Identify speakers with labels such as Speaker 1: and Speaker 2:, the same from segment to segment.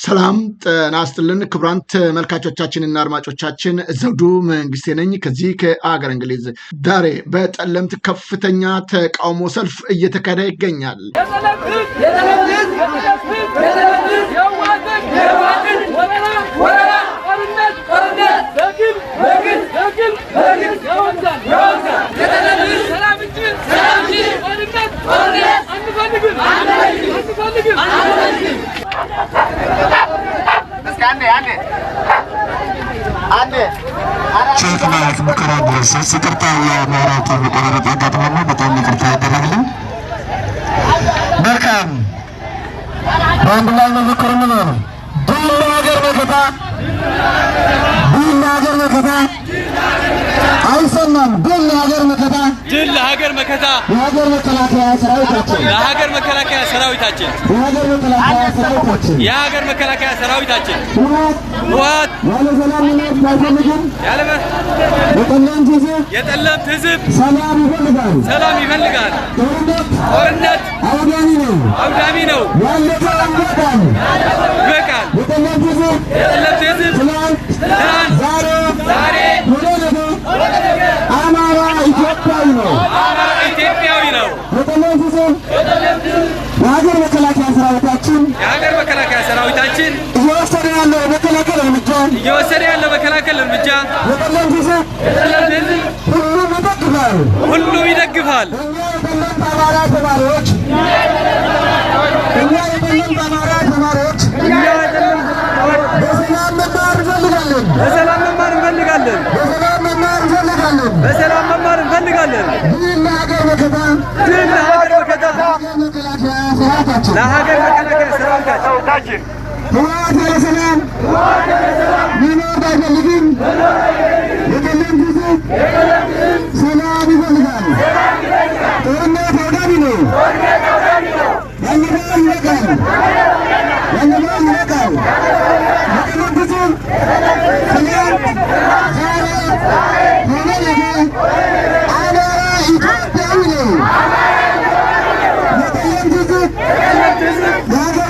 Speaker 1: ሰላም ጤና ይስጥልን ክቡራን ተመልካቾቻችንና አድማጮቻችን ዘውዱ መንግስቴ ነኝ ከዚህ ከአገር እንግሊዝ። ዛሬ በጠለምት ከፍተኛ ተቃውሞ ሰልፍ እየተካሄደ ይገኛል።
Speaker 2: ቸክናት ሙከራ ድረስ ይቅርታ የመራት መቆራረጥ ያጋጥመና በጣም ይቅርታ ያደረግልን። መልካም በአንድ ላይ መዘከር ነው። ድል ለሀገር መከታ፣ ድል ለሀገር መከታ አይሰማም። ድል ለሀገር መከታ፣
Speaker 3: ድል ለሀገር መከታ፣
Speaker 2: የሀገር መከላከያ ሰራዊታችን፣
Speaker 3: ለሀገር መከላከያ ሰራዊታችን፣
Speaker 2: የሀገር መከላከያ ሰራዊታችን፣
Speaker 3: የሀገር መከላከያ ሰራዊታችን
Speaker 2: ህወሓት ያለ ሰላም መኖር አይፈልግም።
Speaker 3: የጠለምት ህዝብ
Speaker 2: ሰላም ይፈልጋል፣
Speaker 3: ሰላም ይፈልጋል። ጦርነት አውዳሚ ነው። ያለፈው ይበቃል። የጠለምት ህዝብ ትናንት ዛሬ
Speaker 2: አማራ ኢትዮጵያዊ ነው።
Speaker 3: አማራ ኢትዮጵያዊ ነው።
Speaker 2: የሀገር መከላከያ ሰራዊታችን እየወሰደ ያለው
Speaker 3: መከላከል እርምጃ
Speaker 2: የጠለምት ህዝብ ሁሉም ይደግፋል። እኛ የጠለምት አማራ ተማሪዎች በሰላም መማር እንፈልጋለን።
Speaker 3: በሰላም መማር እንፈልጋለን።
Speaker 2: ድል ለሀገር መከታ፣
Speaker 3: ለሀገር መከላከያ ሰራዊታችን።
Speaker 2: ህወሓት ያለ ሰላም መኖር አይፈልግም። የጠለምት ህዝብ ሰላም ይፈልጋል። ጦርነት አውዳሚ ነው። ያለፈው ይበቃል። የጠለምት ህዝብ ትናንት ዛሬ ሆነ ነገ አማራ ኢትዮጵያዊ ነው። የጠለምት ህዝብ
Speaker 3: የሀገር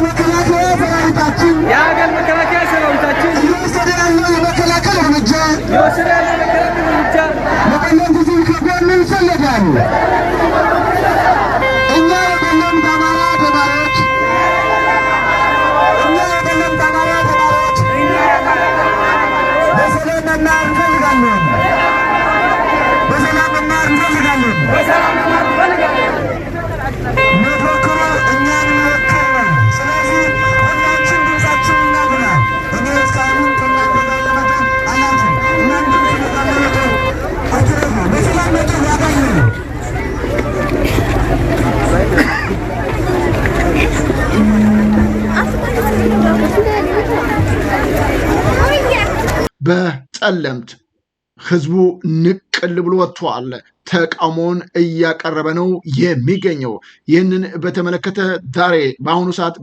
Speaker 3: መከላከያ ሰራዊታችን
Speaker 2: እየወሰደ ያለው የመከላከል እርምጃ የጠለምት ህዝብ ከጎኑ ይሰለፋል። እኛ የጠለምት አማራ ተማሪዎች በሰላም መማር እንፈልጋለን። መፈክሩ እኛን የሚወክል ነው። ስለዚህ ሁላችን ድምፃችን እናጉላ። እኔ እስካሁን ከእናንተ ጋር ለመጠን አላችሁ። እናንተ ስለታለመጠ አትረፉ። በሰላም መጠ ያጋኝ ነው።
Speaker 1: በጠለምት ህዝቡ ንቅል ብሎ ወጥቷል። ተቃውሞውን እያቀረበ ነው የሚገኘው። ይህንን በተመለከተ ዛሬ በአሁኑ ሰዓት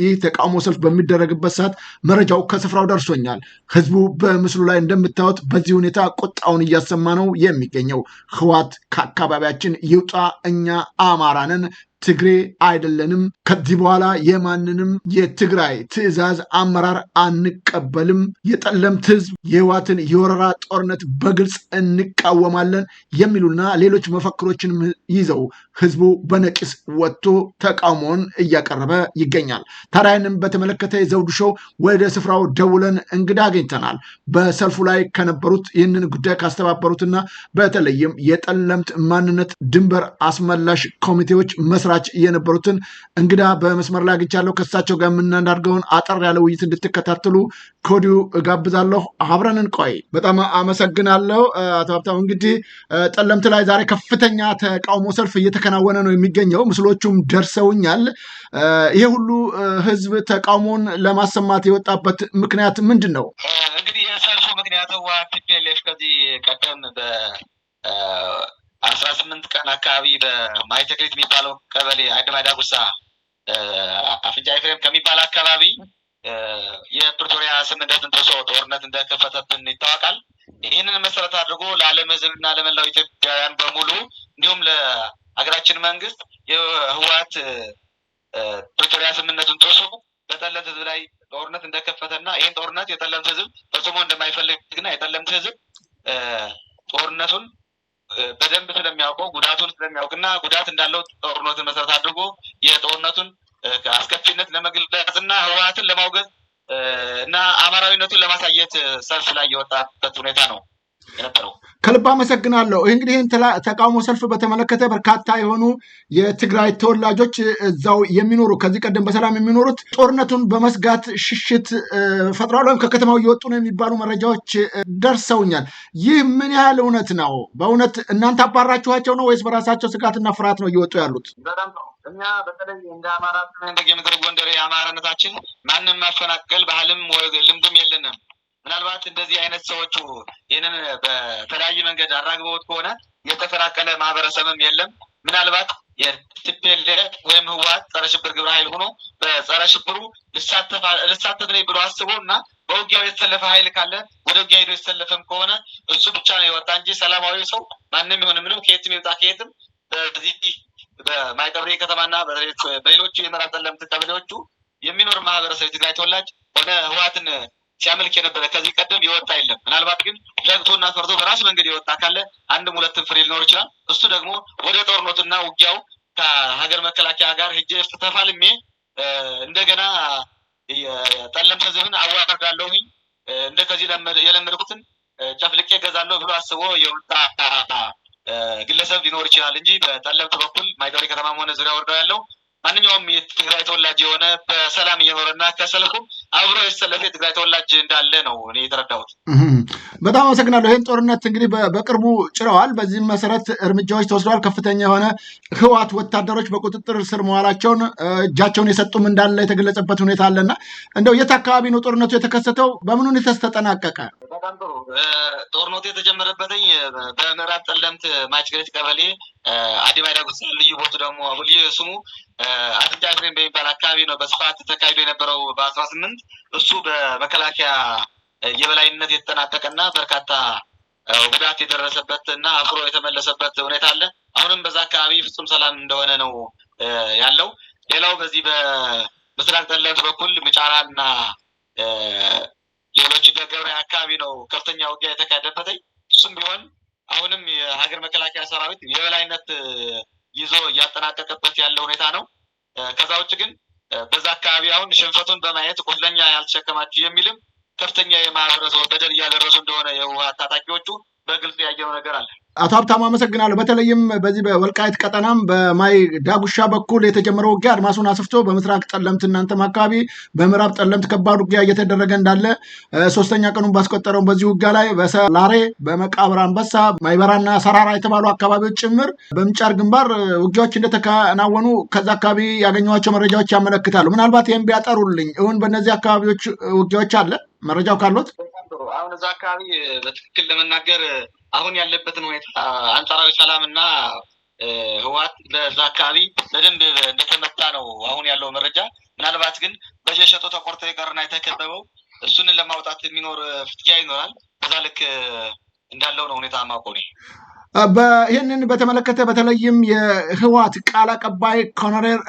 Speaker 1: ይህ ተቃውሞ ሰልፍ በሚደረግበት ሰዓት መረጃው ከስፍራው ደርሶኛል። ህዝቡ በምስሉ ላይ እንደምታዩት በዚህ ሁኔታ ቁጣውን እያሰማ ነው የሚገኘው። ህወሓት ከአካባቢያችን ይውጣ፣ እኛ አማራ ነን፣ ትግሬ አይደለንም። ከዚህ በኋላ የማንንም የትግራይ ትዕዛዝ አመራር አንቀበልም። የጠለምት ህዝብ የህወሓትን የወረራ ጦርነት በግልጽ እንቃወማለን የሚሉና ሌሎች መፈክሮችን ይዘው ህዝቡ በነቂስ ወጥቶ ተቃውሞውን እያቀረበ ይገኛል። ታዲያንም በተመለከተ የዘውዱ ሾው ወደ ስፍራው ደውለን እንግዳ አግኝተናል። በሰልፉ ላይ ከነበሩት ይህንን ጉዳይ ካስተባበሩትና በተለይም የጠለምት ማንነት ድንበር አስመላሽ ኮሚቴዎች መስራች የነበሩትን እንግዳ በመስመር ላይ አግኝቻለሁ። ከእሳቸው ጋር የምናደርገውን አጠር ያለ ውይይት እንድትከታተሉ ከወዲሁ እጋብዛለሁ። አብረን እንቆይ። በጣም አመሰግናለሁ አቶ ሀብታሙ። እንግዲህ ጠለምት ላይ ዛሬ ከፍተኛ ተቃውሞ ሰልፍ እየተከናወነ ነው የሚገኘው። ምስሎቹም ደርሰውኛል። ይሄ ሁሉ ህዝብ ተቃውሞን ለማሰማት የወጣበት ምክንያት ምንድን ነው?
Speaker 4: እንግዲህ የሰልፉ ምክንያት ህወሓት ቲፒኤልኤፍ ከዚህ ቀደም በ18 ቀን አካባቢ በማይተክሊት የሚባለው ቀበሌ አድማ ዳጉሳ አፍንጫ ኤፍሬም ከሚባል አካባቢ የፕሪቶሪያ ስምምነትን ጥሶ ጦርነት እንደከፈተብን ይታወቃል። ይህንን መሰረት አድርጎ ለዓለም ህዝብና ለመላው ኢትዮጵያውያን በሙሉ እንዲሁም ለሀገራችን መንግስት የህወሓት ፕሪቶሪያ ስምምነትን ጥሶ በጠለምት ህዝብ ላይ ጦርነት እንደከፈተና ይህን ጦርነት የጠለምት ህዝብ ፈጽሞ እንደማይፈልግና የጠለምት ህዝብ ጦርነቱን በደንብ ስለሚያውቀው ጉዳቱን ስለሚያውቅና ጉዳት እንዳለው ጦርነቱን መሰረት አድርጎ የጦርነቱን አስከፊነት ለመግለጽና ህወሓትን ለማውገዝ እና አማራዊነቱን ለማሳየት ሰልፍ ላይ የወጣበት ሁኔታ ነው የነበረው።
Speaker 1: ከልብ አመሰግናለሁ። እንግዲህ ይህን ተቃውሞ ሰልፍ በተመለከተ በርካታ የሆኑ የትግራይ ተወላጆች እዛው የሚኖሩ ከዚህ ቀደም በሰላም የሚኖሩት ጦርነቱን በመስጋት ሽሽት ፈጥረዋል ወይም ከከተማው እየወጡ ነው የሚባሉ መረጃዎች ደርሰውኛል። ይህ ምን ያህል እውነት ነው? በእውነት እናንተ አባራችኋቸው ነው ወይስ በራሳቸው ስጋትና ፍርሃት ነው እየወጡ ያሉት?
Speaker 4: በጣም ነው። እኛ በተለይ እንደ አማራ እንደ የምድር ጎንደር የአማራነታችን ማንም ማፈናቀል ባህልም ልምድም የለንም። ምናልባት እንደዚህ አይነት ሰዎቹ ይህንን በተለያየ መንገድ አራግበውት ከሆነ የተፈናቀለ ማህበረሰብም የለም። ምናልባት የቲፒኤልኤፍ ወይም ህወሓት ጸረ ሽብር ግብረ ኃይል ሆኖ በጸረ ሽብሩ ልሳተፍ ነኝ ብሎ አስቦ እና በውጊያው የተሰለፈ ኃይል ካለ ወደ ውጊያ ሄዶ የተሰለፈም ከሆነ እሱ ብቻ ነው የወጣ እንጂ ሰላማዊ ሰው ማንም የሆነ ምንም ከየትም ይወጣ ከየትም በዚህ በማይጠብሬ ከተማና በሌሎቹ የምዕራብ ጠለምት ቀበሌዎቹ የሚኖር ማህበረሰብ የትግራይ ተወላጅ ሆነ ህወሓትን ሲያመልክ የነበረ ከዚህ ቀደም የወጣ የለም። ምናልባት ግን ፈግቶና ፈርቶ በራሱ መንገድ የወጣ ካለ አንድም ሁለትም ፍሬ ሊኖር ይችላል። እሱ ደግሞ ወደ ጦርነቱና ውጊያው ከሀገር መከላከያ ጋር ሄጄ ተፋልሜ እንደገና ጠለምት ህዝብን አዋርዳለሁኝ እንደ ከዚህ የለመድኩትን ጨፍልቄ ገዛለሁ ብሎ አስቦ የወጣ ግለሰብ ሊኖር ይችላል እንጂ በጠለምት በኩል ማይጠብሬ ከተማም ሆነ ዙሪያ ወርደው ያለው ማንኛውም የትግራይ ተወላጅ የሆነ በሰላም እየኖረና ከሰልፉ አብሮ የተሰለፈ የትግራይ ተወላጅ እንዳለ ነው እኔ የተረዳሁት።
Speaker 1: በጣም አመሰግናለሁ። ይህን ጦርነት እንግዲህ በቅርቡ ጭረዋል። በዚህም መሰረት እርምጃዎች ተወስደዋል። ከፍተኛ የሆነ ህወሓት ወታደሮች በቁጥጥር ስር መዋላቸውን እጃቸውን የሰጡም እንዳለ የተገለጸበት ሁኔታ አለና እንደው የት አካባቢ ነው ጦርነቱ የተከሰተው? በምን ሁኔታ ተጠናቀቀ?
Speaker 4: በጣም ጥሩ። ጦርነቱ የተጀመረበትኝ በምዕራብ ጠለምት ማይጨግሬት ቀበሌ አዲማይ ዳጉሳ ልዩ ቦቱ ደግሞ ልዩ ስሙ አፍንጫ ኤፍሬም በሚባል አካባቢ ነው በስፋት ተካሂዶ የነበረው በ18 እሱ በመከላከያ የበላይነት የተጠናቀቀና በርካታ ጉዳት የደረሰበት እና አፍሮ የተመለሰበት ሁኔታ አለ። አሁንም በዛ አካባቢ ፍጹም ሰላም እንደሆነ ነው ያለው። ሌላው በዚህ በምስራቅ ጠለምት በኩል ምጫራና ሌሎች ደገብረ አካባቢ ነው ከፍተኛ ውጊያ የተካሄደበት። እሱም ቢሆን አሁንም የሀገር መከላከያ ሰራዊት የበላይነት ይዞ እያጠናቀቀበት ያለ ሁኔታ ነው። ከዛ ውጭ ግን በዛ አካባቢ አሁን ሽንፈቱን በማየት ቁስለኛ ያልተሸከማችሁ የሚልም ከፍተኛ የማህበረሰቡ በደል እያደረሱ እንደሆነ የህወሓት ታጣቂዎቹ በግልጽ ያየው ነገር አለ።
Speaker 1: አቶ ሀብታሙ አመሰግናለሁ። በተለይም በዚህ በወልቃይት ቀጠናም በማይ ዳጉሻ በኩል የተጀመረው ውጊያ አድማሱን አስፍቶ በምስራቅ ጠለምት እናንተም አካባቢ በምዕራብ ጠለምት ከባድ ውጊያ እየተደረገ እንዳለ ሶስተኛ ቀኑን ባስቆጠረው በዚህ ውጊያ ላይ በሰላሬ በመቃብር አንበሳ ማይበራና ሰራራ የተባሉ አካባቢዎች ጭምር በምንጫር ግንባር ውጊያዎች እንደተከናወኑ ከዛ አካባቢ ያገኘኋቸው መረጃዎች ያመለክታሉ። ምናልባት ይህም ቢያጠሩልኝ እውን በእነዚህ አካባቢዎች ውጊያዎች አለ መረጃው ካሉት?
Speaker 4: አሁን እዛ አካባቢ በትክክል ለመናገር አሁን ያለበትን ሁኔታ አንጻራዊ ሰላምና ህወሓት በዛ አካባቢ በደንብ እንደተመታ ነው አሁን ያለው መረጃ። ምናልባት ግን በጀሸጦ ተቆርጦ የቀረና የተከበበው እሱንን ለማውጣት የሚኖር ፍትጊያ ይኖራል። በዛ ልክ እንዳለው ነው ሁኔታ ማቆኔ።
Speaker 1: ይህንን በተመለከተ በተለይም የህወሓት ቃል አቀባይ ኮሎኔል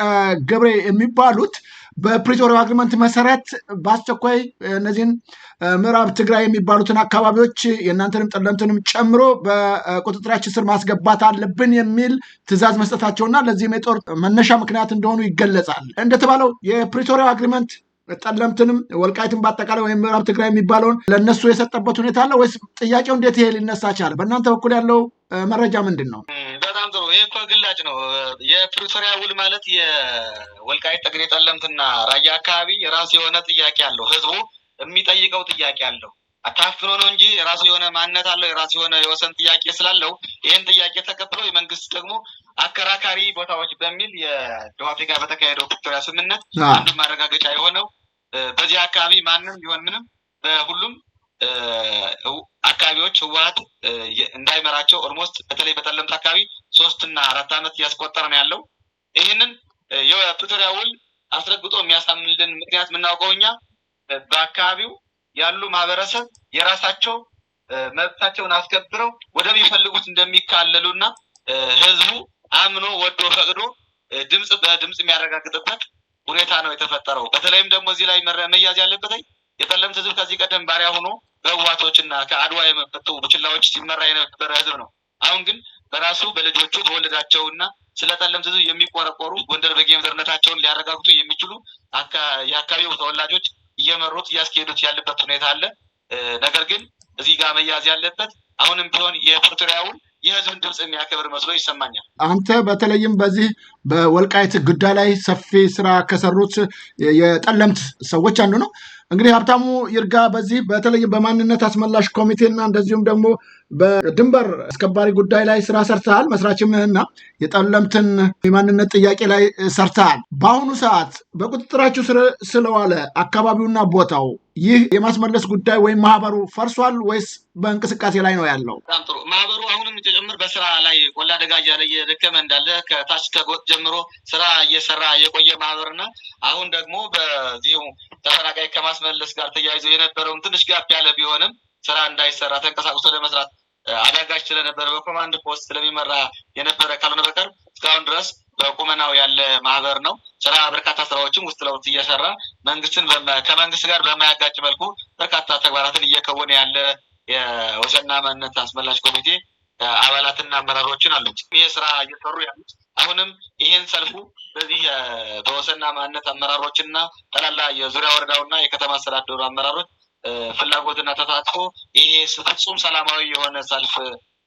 Speaker 1: ገብሬ የሚባሉት በፕሪቶሪያ አግሪመንት መሰረት በአስቸኳይ እነዚህን ምዕራብ ትግራይ የሚባሉትን አካባቢዎች የእናንተንም ጠለምትንም ጨምሮ በቁጥጥራችን ስር ማስገባት አለብን የሚል ትዕዛዝ መስጠታቸውና ለዚህም የጦር መነሻ ምክንያት እንደሆኑ ይገለጻል። እንደተባለው የፕሪቶሪያ አግሪመንት ጠለምትንም ወልቃይትን በአጠቃላይ ወይም ምዕራብ ትግራይ የሚባለውን ለእነሱ የሰጠበት ሁኔታ አለ ወይስ ጥያቄው እንዴት ይሄ ሊነሳ ቻለ? በእናንተ በኩል ያለው መረጃ ምንድን ነው?
Speaker 4: በጣም ጥሩ። ይህ እኮ ግላጭ ነው። የፕሪቶሪያ ውል ማለት የወልቃይት ጠገዴ ጠለምትና ራያ አካባቢ የራሱ የሆነ ጥያቄ አለው። ህዝቡ የሚጠይቀው ጥያቄ አለው። አታፍኖ ነው እንጂ የራሱ የሆነ ማንነት አለው። የራሱ የሆነ የወሰን ጥያቄ ስላለው ይህን ጥያቄ ተቀብለው የመንግስት ደግሞ አከራካሪ ቦታዎች በሚል የደቡብ አፍሪካ በተካሄደው ፕሪቶሪያ ስምምነት አንዱ ማረጋገጫ የሆነው በዚህ አካባቢ ማንም ቢሆን ምንም በሁሉም አካባቢዎች ህወሓት እንዳይመራቸው ኦልሞስት በተለይ በጠለምት አካባቢ 3 እና 4 ዓመት እያስቆጠረ ነው ያለው። ይህንን የፕሪቶሪያ ውል አስረግጦ የሚያሳምንልን ምክንያት የምናውቀው እኛ በአካባቢው ያሉ ማህበረሰብ የራሳቸው መብታቸውን አስከብረው ወደሚፈልጉት እንደሚካለሉና ህዝቡ አምኖ ወዶ ፈቅዶ ድምጽ በድምጽ የሚያረጋግጥበት ሁኔታ ነው የተፈጠረው። በተለይም ደግሞ እዚህ ላይ መያዝ ያለበት የጠለምት ህዝብ ከዚህ ቀደም ባሪያ ሆኖ በህዋቶችና ከአድዋ የመጡ ቡችላዎች ሲመራ የነበረ ህዝብ ነው። አሁን ግን በራሱ በልጆቹ ተወለዳቸውና ስለ ጠለምት ህዝብ የሚቆረቆሩ ጎንደር በጌምድርነታቸውን ሊያረጋግጡ የሚችሉ የአካባቢው ተወላጆች እየመሩት እያስኬዱት ያለበት ሁኔታ አለ። ነገር ግን እዚህ ጋር መያዝ ያለበት አሁንም ቢሆን የፕሪቶሪያውን የህዝብን ድምጽ የሚያከብር መስሎ ይሰማኛል።
Speaker 1: አንተ በተለይም በዚህ በወልቃይት ጉዳይ ላይ ሰፊ ስራ ከሰሩት የጠለምት ሰዎች አንዱ ነው። እንግዲህ ሀብታሙ ይርጋ በዚህ በተለይም በማንነት አስመላሽ ኮሚቴና እንደዚሁም ደግሞ በድንበር አስከባሪ ጉዳይ ላይ ስራ ሰርተሃል። መስራችምና የጠለምትን የማንነት ጥያቄ ላይ ሰርተሃል። በአሁኑ ሰዓት በቁጥጥራችሁ ስር ስለዋለ አካባቢውና ቦታው ይህ የማስመለስ ጉዳይ ወይም ማህበሩ ፈርሷል ወይስ በእንቅስቃሴ ላይ ነው ያለው?
Speaker 4: በጣም ጥሩ። ማህበሩ አሁንም ጭምር በስራ ላይ ቆላ ደጋ እያለ እየደከመ እንዳለ ከታች ከጎጥ ጀምሮ ስራ እየሰራ የቆየ ማህበርና አሁን ደግሞ በዚሁ ተፈናቃይ ከማስመለስ ጋር ተያይዞ የነበረውን ትንሽ ጋፕ ያለ ቢሆንም ስራ እንዳይሰራ ተንቀሳቅሶ ለመስራት አዳጋች ስለነበረ በኮማንድ ፖስት ስለሚመራ የነበረ ካልሆነ በቀር እስካሁን ድረስ በቁመናው ያለ ማህበር ነው። ስራ በርካታ ስራዎችን ውስጥ ለውስጥ እየሰራ መንግስትን ከመንግስት ጋር በማያጋጭ መልኩ በርካታ ተግባራትን እየከወነ ያለ የወሰንና ማንነት አስመላሽ ኮሚቴ አባላትና አመራሮችን አሉት። ይህ ስራ እየሰሩ ያሉት አሁንም ይህን ሰልፉ በዚህ በወሰንና ማንነት አመራሮችና ጠቅላላ የዙሪያ ወረዳውና የከተማ አስተዳደሩ አመራሮች ፍላጎትና ተሳትፎ ይሄ ፍጹም ሰላማዊ የሆነ ሰልፍ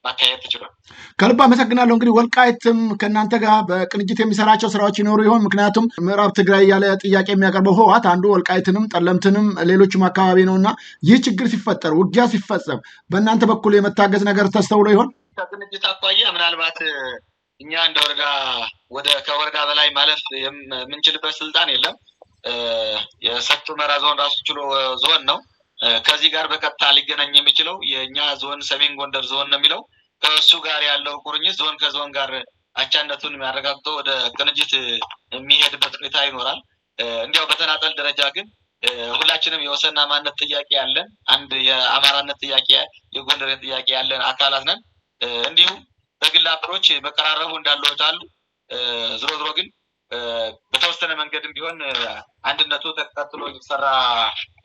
Speaker 4: ማካሄድ ተችሏል።
Speaker 1: ከልብ አመሰግናለሁ። እንግዲህ ወልቃይትም ከእናንተ ጋር በቅንጅት የሚሰራቸው ስራዎች ይኖሩ ይሆን? ምክንያቱም ምዕራብ ትግራይ ያለ ጥያቄ የሚያቀርበው ህወሓት አንዱ ወልቃይትንም ጠለምትንም ሌሎችም አካባቢ ነው እና ይህ ችግር ሲፈጠር ውጊያ ሲፈጸም በእናንተ በኩል የመታገዝ ነገር ተስተውሎ ይሆን?
Speaker 4: ከቅንጅት አኳያ ምናልባት እኛ እንደ ወረዳ ከወረዳ በላይ ማለፍ የምንችልበት ስልጣን የለም። የሰቱ ሁመራ ዞን ራሱ ችሎ ዞን ነው። ከዚህ ጋር በቀጥታ ሊገናኝ የሚችለው የእኛ ዞን ሰሜን ጎንደር ዞን ነው የሚለው። ከእሱ ጋር ያለው ቁርኝት ዞን ከዞን ጋር አቻነቱን የሚያረጋግጦ ወደ ቅንጅት የሚሄድበት ሁኔታ ይኖራል። እንዲያው በተናጠል ደረጃ ግን ሁላችንም የወሰንና ማንነት ጥያቄ ያለን አንድ የአማራነት ጥያቄ የጎንደር ጥያቄ ያለን አካላት ነን። እንዲሁም በግል አጥሮች መቀራረቡ እንዳሉት አሉ። ዝሮ ዝሮ ግን በተወሰነ መንገድም ቢሆን አንድነቱ ተቀጥሎ እየተሰራ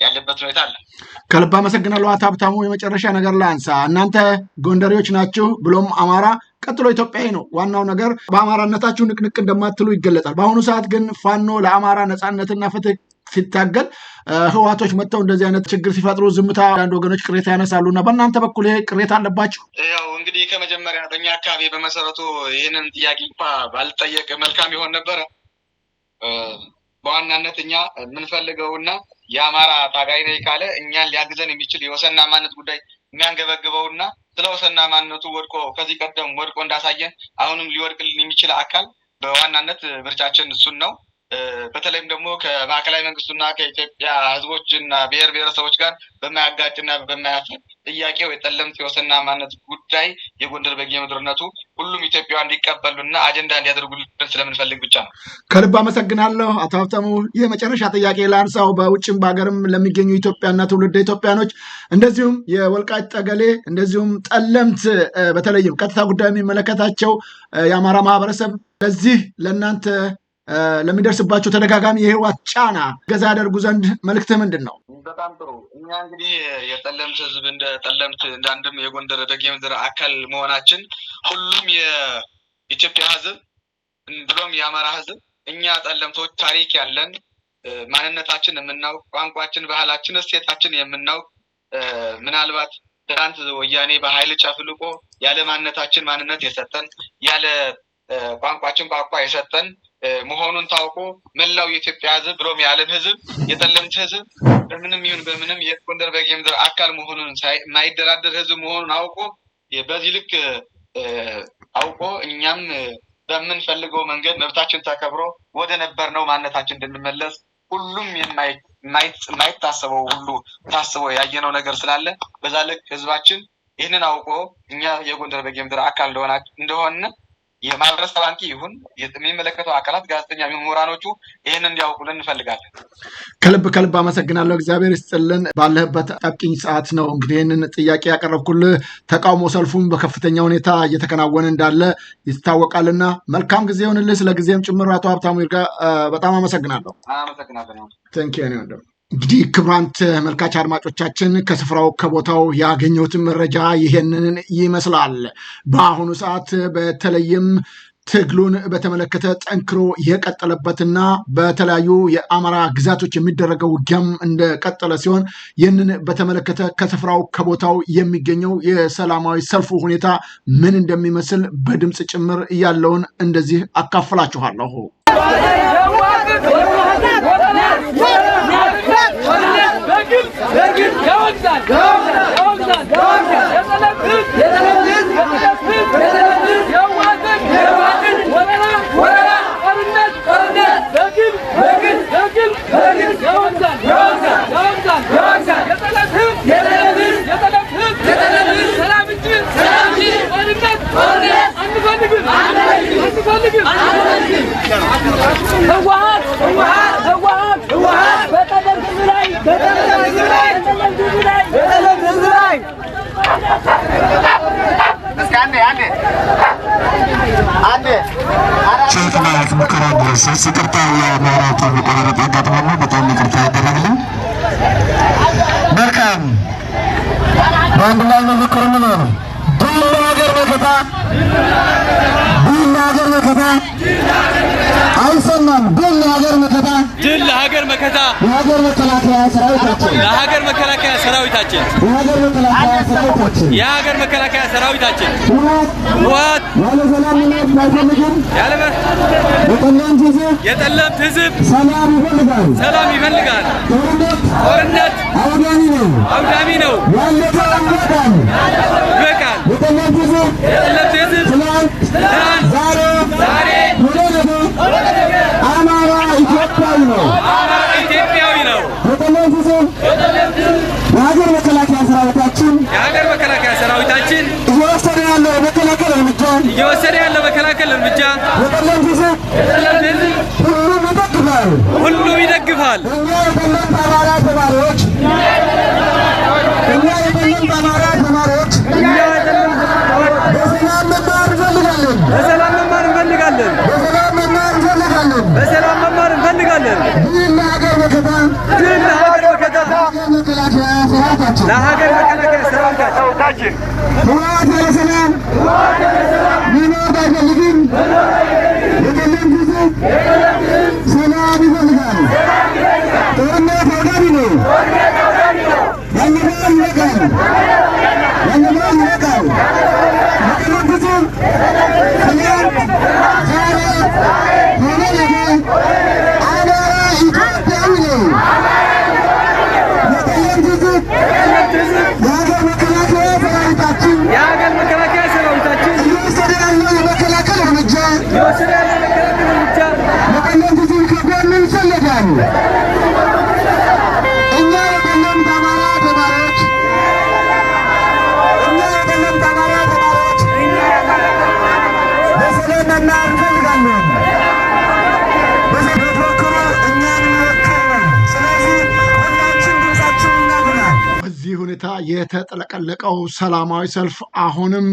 Speaker 4: ያለበት ሁኔታ አለ።
Speaker 1: ከልብ አመሰግናለሁ አቶ ሀብታሙ። የመጨረሻ ነገር ላንሳ። እናንተ ጎንደሬዎች ናችሁ ብሎም አማራ ቀጥሎ ኢትዮጵያዊ ነው። ዋናው ነገር በአማራነታችሁ ንቅንቅ እንደማትሉ ይገለጻል። በአሁኑ ሰዓት ግን ፋኖ ለአማራ ነፃነትና ፍትህ ሲታገል ህዋቶች መጥተው እንደዚህ አይነት ችግር ሲፈጥሩ ዝምታ አንድ ወገኖች ቅሬታ ያነሳሉ እና በእናንተ በኩል ይሄ ቅሬታ አለባችሁ?
Speaker 4: ያው እንግዲህ ከመጀመሪያ በእኛ አካባቢ በመሰረቱ ይህንን ጥያቄ እንኳ ባልጠየቅ መልካም ይሆን ነበረ። በዋናነት እኛ የምንፈልገውና የአማራ ታጋይ ነኝ ካለ እኛን ሊያግዘን የሚችል የወሰንና ማንነት ጉዳይ የሚያንገበግበውና ስለ ወሰንና ማንነቱ ከዚህ ቀደም ወድቆ እንዳሳየን አሁንም ሊወድቅልን የሚችል አካል በዋናነት ምርጫችን እሱን ነው። በተለይም ደግሞ ከማዕከላዊ መንግስቱና ከኢትዮጵያ ህዝቦችና ብሔር ብሔረሰቦች ጋር በማያጋጭና በማያፈር ጥያቄው የጠለምት የወሰንና ማንነት ጉዳይ የጎንደር በጌምድርነቱ ሁሉም ኢትዮጵያ እንዲቀበሉና አጀንዳ እንዲያደርጉልን ስለምንፈልግ ብቻ ነው።
Speaker 1: ከልብ አመሰግናለሁ አቶ ሀብታሙ። የመጨረሻ ጥያቄ ላንሳው። በውጭም በሀገርም ለሚገኙ ኢትዮጵያና ትውልደ ኢትዮጵያኖች እንደዚሁም የወልቃይት ጠገሌ እንደዚሁም ጠለምት በተለይም ቀጥታ ጉዳይ የሚመለከታቸው የአማራ ማህበረሰብ ለዚህ ለእናንተ ለሚደርስባቸው ተደጋጋሚ የህወሓት ጫና ገዛ ያደርጉ ዘንድ መልእክትህ ምንድን ነው?
Speaker 4: በጣም ጥሩ። እኛ እንግዲህ የጠለምት ህዝብ እንደ ጠለምት እንደ አንድም የጎንደር በጌምድር አካል መሆናችን ሁሉም የኢትዮጵያ ህዝብ ብሎም የአማራ ህዝብ እኛ ጠለምቶች ታሪክ ያለን ማንነታችን የምናውቅ ቋንቋችን፣ ባህላችን፣ እሴታችን የምናውቅ ምናልባት ትናንት ወያኔ በኃይል ጨፍልቆ ያለ ማንነታችን ማንነት የሰጠን ያለ ቋንቋችን ቋንቋ የሰጠን መሆኑን ታውቆ መላው የኢትዮጵያ ህዝብ ብሎም የዓለም ህዝብ የጠለምት ህዝብ በምንም ይሁን በምንም የጎንደር በጌምድር አካል መሆኑን የማይደራደር ህዝብ መሆኑን አውቆ በዚህ ልክ አውቆ እኛም በምንፈልገው መንገድ መብታችን ተከብሮ ወደ ነበርነው ማንነታችን እንድንመለስ ሁሉም የማይታሰበው ሁሉ ታስቦ ያየነው ነገር ስላለ በዛ ልክ ህዝባችን ይህንን አውቆ እኛ የጎንደር በጌምድር አካል እንደሆነ የማህበረሰብ አንቂ ይሁን የሚመለከተው አካላት ጋዜጠኛ ምሁራኖቹ ይህንን እንዲያውቁልን እንፈልጋለን።
Speaker 1: ከልብ አመሰግናለሁ። እግዚአብሔር ይስጥልን። ባለህበት አጣብቂኝ ሰዓት ነው እንግዲህ ይህንን ጥያቄ ያቀረብኩልህ። ተቃውሞ ሰልፉም በከፍተኛ ሁኔታ እየተከናወነ እንዳለ ይታወቃልና መልካም ጊዜ ይሁንልህ። ስለ ጊዜም ጭምር አቶ ሀብታሙ ይርጋ በጣም አመሰግናለሁ። እንግዲህ ክቡራን ተመልካች አድማጮቻችን ከስፍራው ከቦታው ያገኘሁትን መረጃ ይሄንን ይመስላል። በአሁኑ ሰዓት በተለይም ትግሉን በተመለከተ ጠንክሮ የቀጠለበትና በተለያዩ የአማራ ግዛቶች የሚደረገው ውጊያም እንደቀጠለ ሲሆን ይህንን በተመለከተ ከስፍራው ከቦታው የሚገኘው የሰላማዊ ሰልፉ ሁኔታ ምን እንደሚመስል በድምፅ ጭምር ያለውን እንደዚህ አካፍላችኋለሁ።
Speaker 2: ቸክላት ሙከራ ድረስ ይቅርታ የማውራት መቆራረጥ አጋጥሞ በጣም ይቅርታ ያደረግልን። መልካም በአንድ ላይ መዝክር ምን ነው ድል ለሀገር መከታ፣ ድል ለሀገር መከታ አይሰማም። ድል ለሀገር መከታ፣
Speaker 3: ድል ለሀገር መከታ፣
Speaker 2: የሀገር መከላከያ ሰራዊታችን፣
Speaker 3: ለሀገር መከላከያ ሰራዊታችን፣
Speaker 2: የሀገር መከላከያ ሰራዊታችን፣
Speaker 3: የሀገር መከላከያ ሰራዊታችን
Speaker 2: ህወሓት ያለ ሰላም መኖር አይፈልግም።
Speaker 3: የጠለምት ህዝብ
Speaker 2: ሰላም ይፈልጋል።
Speaker 3: ሰላም ይፈልጋል። ጦርነት አውዳሚ ነው።
Speaker 2: ያለፈው ይበቃል። የጠለምት ህዝብ ትናንት ዛሬ ነገ አማራ ኢትዮጵያዊ ነው። የጠለምት ህዝብ የሀገር መከላከያ ሰራዊታችን እየወሰደ ያለው መከላከል እርምጃ የጠለምት ህዝብ ሁሉም ይደግፋል። እኛ የጠለምት አማራ ተማሪዎች በሰላም መማር እንፈልጋለን።
Speaker 3: ለሀገር መከላከያ ሰራዊታችን
Speaker 2: ህወሓት ያለ ሰላም ሊኖር አይፈልግም። የጠለምት ህዝብ ሰላም ይፈልጋል። ጦርነት አውዳሚ ነው። ያለፈው ይበቃል። የጠለምት ህዝብ ትናንት ዛሬ ነገ አማራ ኢትዮጵያዊ ነው። የጠለምት ህዝብ የሀገር መከላከያ ሰራዊታችን እየወሰደ ያለው የመከላከል እርምጃ የጠለምት ህዝብ ከጎኑ ይሰለፋል። እኛ የጠለምት አማራ ተማሪዎች በሰላም መማር እንፈልጋለን። በተሞክሮ እኛን ይወክላል። ስለዚህ ሁላችን ድምፃችን እናጉላል።
Speaker 1: በዚህ ሁኔታ የተጠለቀለቀው ሰላማዊ ሰልፍ አሁንም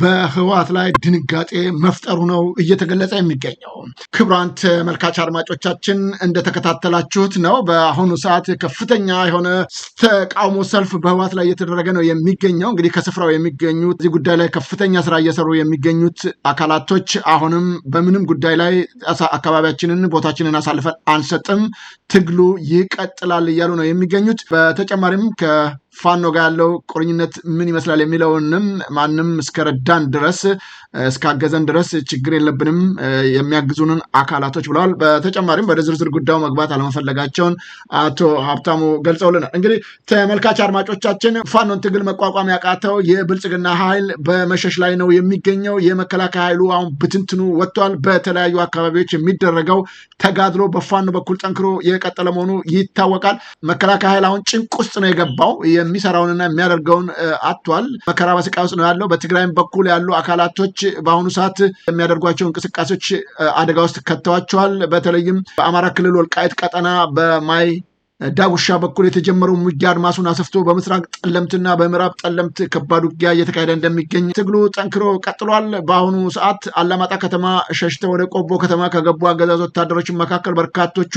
Speaker 1: በህወሓት ላይ ድንጋጤ መፍጠሩ ነው እየተገለጸ የሚገኘው። ክቡራን ተመልካች አድማጮቻችን እንደተከታተላችሁት ነው። በአሁኑ ሰዓት ከፍተኛ የሆነ ተቃውሞ ሰልፍ በህወሓት ላይ እየተደረገ ነው የሚገኘው። እንግዲህ ከስፍራው የሚገኙት እዚህ ጉዳይ ላይ ከፍተኛ ስራ እየሰሩ የሚገኙት አካላቶች አሁንም በምንም ጉዳይ ላይ አካባቢያችንን ቦታችንን አሳልፈን አንሰጥም፣ ትግሉ ይቀጥላል እያሉ ነው የሚገኙት። በተጨማሪም ፋኖ ጋር ያለው ቁርኝነት ምን ይመስላል የሚለውንም ማንም እስከረዳን ድረስ እስካገዘን ድረስ ችግር የለብንም የሚያግዙንን አካላቶች ብለዋል። በተጨማሪም ወደ ዝርዝር ጉዳዩ መግባት አለመፈለጋቸውን አቶ ሀብታሙ ገልጸውልናል። እንግዲህ ተመልካች አድማጮቻችን ፋኖን ትግል መቋቋም ያቃተው የብልጽግና ኃይል በመሸሽ ላይ ነው የሚገኘው። የመከላከያ ኃይሉ አሁን ብትንትኑ ወጥቷል። በተለያዩ አካባቢዎች የሚደረገው ተጋድሎ በፋኖ በኩል ጠንክሮ የቀጠለ መሆኑ ይታወቃል። መከላከያ ኃይል አሁን ጭንቅ ውስጥ ነው የገባው። የሚሰራውንና የሚያደርገውን አጥቷል። መከራ በስቃይ ውስጥ ነው ያለው። በትግራይም በኩል ያሉ አካላቶች በአሁኑ ሰዓት የሚያደርጓቸው እንቅስቃሴዎች አደጋ ውስጥ ከተዋቸዋል። በተለይም በአማራ ክልል ወልቃይት ቀጠና በማይ ዳጉሻ በኩል የተጀመረው ውጊያ አድማሱን አሰፍቶ በምስራቅ ጠለምትና በምዕራብ ጠለምት ከባድ ውጊያ እየተካሄደ እንደሚገኝ ትግሉ ጠንክሮ ቀጥሏል። በአሁኑ ሰዓት አላማጣ ከተማ ሸሽተው ወደ ቆቦ ከተማ ከገቡ አገዛዝ ወታደሮች መካከል በርካቶቹ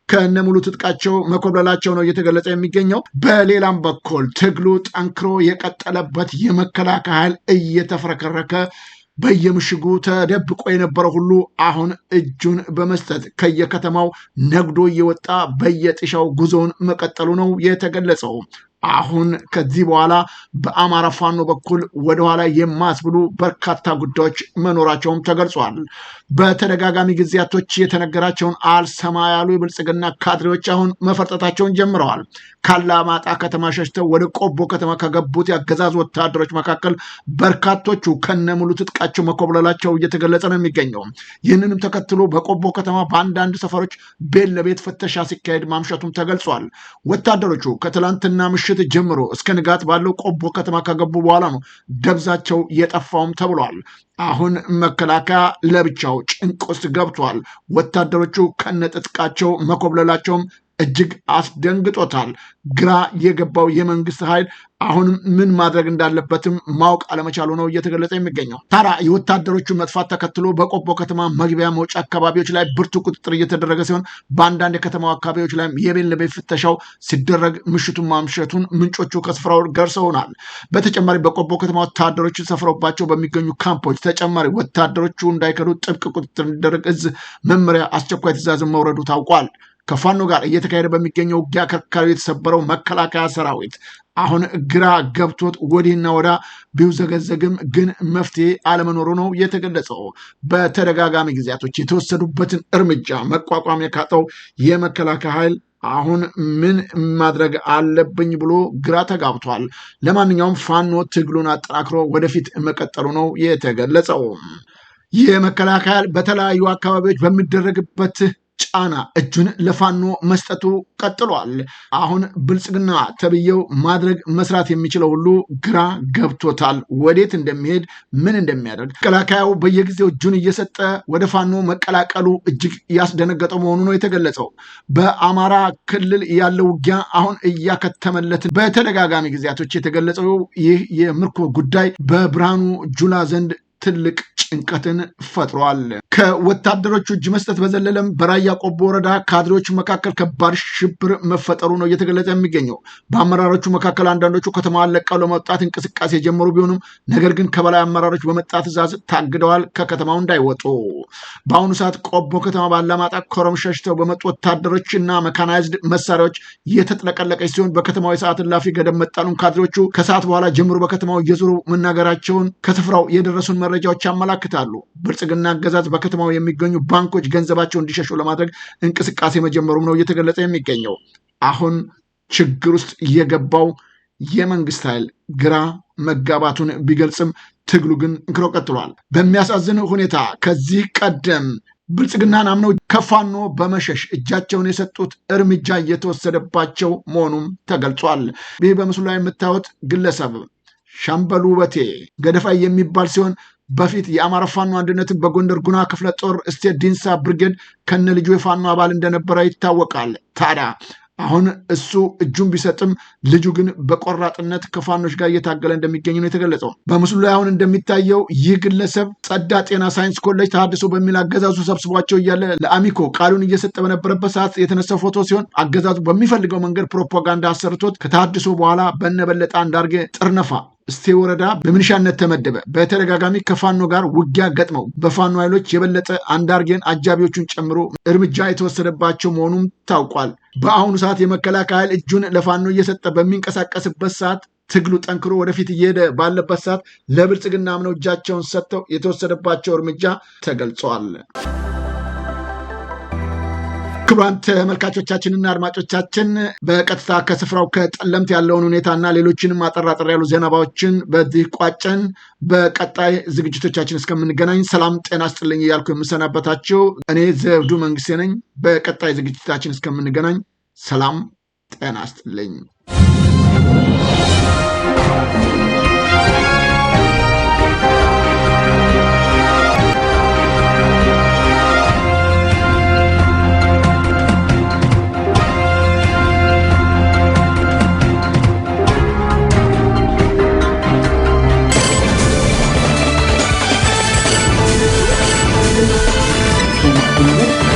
Speaker 1: ከነሙሉ ትጥቃቸው መኮብለላቸው ነው እየተገለጸ የሚገኘው። በሌላም በኩል ትግሉ ጠንክሮ የቀጠለበት የመከላከያ ኃይል እየተፍረከረከ በየምሽጉ ተደብቆ የነበረው ሁሉ አሁን እጁን በመስጠት ከየከተማው ነግዶ እየወጣ በየጥሻው ጉዞውን መቀጠሉ ነው የተገለጸው። አሁን ከዚህ በኋላ በአማራ ፋኖ በኩል ወደኋላ የማስብሉ በርካታ ጉዳዮች መኖራቸውም ተገልጿል። በተደጋጋሚ ጊዜያቶች የተነገራቸውን አልሰማ ያሉ የብልጽግና ካድሬዎች አሁን መፈርጠታቸውን ጀምረዋል። ካላማጣ ከተማ ሸሽተው ወደ ቆቦ ከተማ ከገቡት የአገዛዝ ወታደሮች መካከል በርካቶቹ ከነሙሉ ትጥቃቸው መኮብለላቸው እየተገለጸ ነው የሚገኘው። ይህንንም ተከትሎ በቆቦ ከተማ በአንዳንድ ሰፈሮች ቤት ለቤት ፍተሻ ሲካሄድ ማምሸቱም ተገልጿል። ወታደሮቹ ከትላንትና ምሽት ጀምሮ እስከ ንጋት ባለው ቆቦ ከተማ ከገቡ በኋላ ነው ደብዛቸው የጠፋውም ተብሏል። አሁን መከላከያ ለብቻው ጭንቅ ውስጥ ገብቷል። ወታደሮቹ ከነጥጥቃቸው መኮብለላቸውም እጅግ አስደንግጦታል። ግራ የገባው የመንግስት ኃይል አሁንም ምን ማድረግ እንዳለበትም ማወቅ አለመቻሉ ነው እየተገለጸ የሚገኘው። ታዲያ የወታደሮቹ መጥፋት ተከትሎ በቆቦ ከተማ መግቢያ መውጫ አካባቢዎች ላይ ብርቱ ቁጥጥር እየተደረገ ሲሆን በአንዳንድ የከተማው አካባቢዎች ላይ የቤት ለቤት ፍተሻው ሲደረግ ምሽቱን ማምሸቱን ምንጮቹ ከስፍራው ደርሰውናል። በተጨማሪ በቆቦ ከተማ ወታደሮች ሰፍረውባቸው በሚገኙ ካምፖች ተጨማሪ ወታደሮቹ እንዳይከዱ ጥብቅ ቁጥጥር እንዲደረግ እዝ መመሪያ አስቸኳይ ትዕዛዝን መውረዱ ታውቋል። ከፋኖ ጋር እየተካሄደ በሚገኘው ውጊያ ከርካሪው የተሰበረው መከላከያ ሰራዊት አሁን ግራ ገብቶት ወዲህና ወዳ ቢውዘገዘግም ግን መፍትሄ አለመኖሩ ነው የተገለጸው። በተደጋጋሚ ጊዜያቶች የተወሰዱበትን እርምጃ መቋቋም የካጠው የመከላከያ ኃይል አሁን ምን ማድረግ አለብኝ ብሎ ግራ ተጋብቷል። ለማንኛውም ፋኖ ትግሉን አጠናክሮ ወደፊት መቀጠሉ ነው የተገለጸው። የመከላከያ ኃይል በተለያዩ አካባቢዎች በሚደረግበት ጫና እጁን ለፋኖ መስጠቱ ቀጥሏል። አሁን ብልጽግና ተብዬው ማድረግ መስራት የሚችለው ሁሉ ግራ ገብቶታል። ወዴት እንደሚሄድ ምን እንደሚያደርግ መከላከያው በየጊዜው እጁን እየሰጠ ወደ ፋኖ መቀላቀሉ እጅግ ያስደነገጠው መሆኑ ነው የተገለጸው። በአማራ ክልል ያለው ውጊያ አሁን እያከተመለት በተደጋጋሚ ጊዜያቶች የተገለጸው ይህ የምርኮ ጉዳይ በብርሃኑ ጁላ ዘንድ ትልቅ ጭንቀትን ፈጥሯል። ከወታደሮቹ እጅ መስጠት በዘለለም በራያ ቆቦ ወረዳ ካድሬዎች መካከል ከባድ ሽብር መፈጠሩ ነው እየተገለጸ የሚገኘው። በአመራሮቹ መካከል አንዳንዶቹ ከተማዋን ለቀው ለመውጣት እንቅስቃሴ የጀመሩ ቢሆኑም ነገር ግን ከበላይ አመራሮች በመጣ ትዕዛዝ ታግደዋል ከከተማው እንዳይወጡ። በአሁኑ ሰዓት ቆቦ ከተማ ባላማጣ ኮረም ሸሽተው በመጡ ወታደሮች እና መካናይዝድ መሳሪያዎች እየተጥለቀለቀች ሲሆን በከተማው የሰዓት እላፊ ገደብ መጣሉን ካድሬዎቹ ከሰዓት በኋላ ጀምሮ በከተማው እየዞሩ መናገራቸውን ከስፍራው የደረሱን መረጃዎች ያመላክታሉ። ብልጽግና አገዛዝ በከተማው የሚገኙ ባንኮች ገንዘባቸው እንዲሸሹ ለማድረግ እንቅስቃሴ መጀመሩም ነው እየተገለጸ የሚገኘው። አሁን ችግር ውስጥ የገባው የመንግስት ኃይል ግራ መጋባቱን ቢገልጽም ትግሉ ግን እንክሮ ቀጥሏል። በሚያሳዝን ሁኔታ ከዚህ ቀደም ብልጽግናን አምነው ከፋኖ በመሸሽ እጃቸውን የሰጡት እርምጃ እየተወሰደባቸው መሆኑም ተገልጿል። ይህ በምስሉ ላይ የምታዩት ግለሰብ ሻምበል ውበቴ ገደፋይ የሚባል ሲሆን በፊት የአማራ ፋኖ አንድነትን በጎንደር ጉና ክፍለ ጦር ስቴት ዲንሳ ብርጌድ ከነ ልጁ የፋኖ አባል እንደነበረ ይታወቃል። ታዲያ አሁን እሱ እጁን ቢሰጥም ልጁ ግን በቆራጥነት ከፋኖች ጋር እየታገለ እንደሚገኝ ነው የተገለጸው። በምስሉ ላይ አሁን እንደሚታየው ይህ ግለሰብ ጸዳ ጤና ሳይንስ ኮሌጅ ተሐድሶ በሚል አገዛዙ ሰብስቧቸው እያለ ለአሚኮ ቃሉን እየሰጠ በነበረበት ሰዓት የተነሳው ፎቶ ሲሆን አገዛዙ በሚፈልገው መንገድ ፕሮፓጋንዳ አሰርቶት ከተሐድሶ በኋላ በነበለጠ አንዳርጌ ጥርነፋ እስቴ ወረዳ በሚሊሻነት ተመደበ። በተደጋጋሚ ከፋኖ ጋር ውጊያ ገጥመው በፋኖ ኃይሎች የበለጠ አንዳርጌን አጃቢዎቹን ጨምሮ እርምጃ የተወሰደባቸው መሆኑም ታውቋል። በአሁኑ ሰዓት የመከላከያ ኃይል እጁን ለፋኖ እየሰጠ በሚንቀሳቀስበት ሰዓት ትግሉ ጠንክሮ ወደፊት እየሄደ ባለበት ሰዓት ለብልጽግና አምነው እጃቸውን ሰጥተው የተወሰደባቸው እርምጃ ተገልጿል። ክቡራን ተመልካቾቻችንና አድማጮቻችን በቀጥታ ከስፍራው ከጠለምት ያለውን ሁኔታና ሌሎችንም አጠራጠር ያሉ ዜናዎችን በዚህ ቋጨን። በቀጣይ ዝግጅቶቻችን እስከምንገናኝ ሰላም ጤና ስጥልኝ እያልኩ የምሰናበታችሁ እኔ ዘውዱ መንግስቴ ነኝ። በቀጣይ ዝግጅታችን እስከምንገናኝ ሰላም ጤና ስጥልኝ።
Speaker 5: Thank you.